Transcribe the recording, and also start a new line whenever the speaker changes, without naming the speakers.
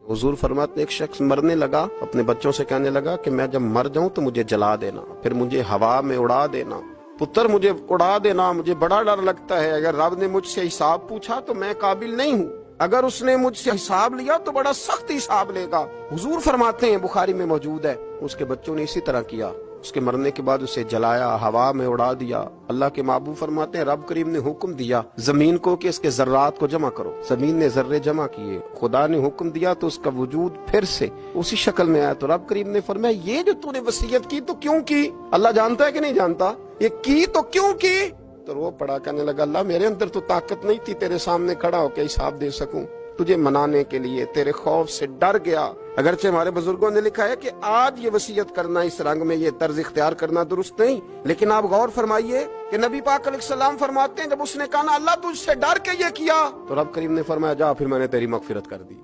हुजूर फरमाते एक शख्स मरने लगा, अपने बच्चों से कहने लगा कि मैं जब मर जाऊं तो मुझे जला देना, फिर मुझे हवा में उड़ा देना। पुत्र मुझे उड़ा देना, मुझे बड़ा डर लगता है, अगर रब ने मुझसे हिसाब पूछा तो मैं काबिल नहीं हूँ, अगर उसने मुझसे हिसाब लिया तो बड़ा सख्त हिसाब लेगा। हुजूर फरमाते हैं, बुखारी में मौजूद है, उसके बच्चों ने इसी तरह किया। उसके मरने के बाद उसे जलाया, हवा में उड़ा दिया। अल्लाह के महबूब फरमाते हैं, रब करीम ने हुक्म दिया जमीन को कि इसके जर्रात को जमा करो। जमीन ने जर्रे जमा किए, खुदा ने हुक्म दिया तो उसका वजूद फिर से उसी शक्ल में आया। तो रब करीम ने फरमाया, ये जो तूने वसीयत की तो क्यों की? अल्लाह जानता है कि नहीं जानता? ये की तो क्यों की? तो रो पड़ा, कहने लगा, अल्लाह मेरे अंदर तो ताकत नहीं थी तेरे सामने खड़ा होकर हिसाब दे सकूं, तुझे मनाने के लिए तेरे खौफ से डर गया। अगरचे हमारे बुजुर्गों ने लिखा है कि आज ये वसीयत करना, इस रंग में ये तर्ज इख्तियार करना दुरुस्त नहीं, लेकिन आप गौर फरमाइए कि नबी पाक अलैहिस्सलाम फरमाते हैं, जब उसने कहा ना अल्लाह तुझसे डर के ये किया, तो रब करीम ने फरमाया, जा फिर मैंने तेरी मगफिरत कर दी।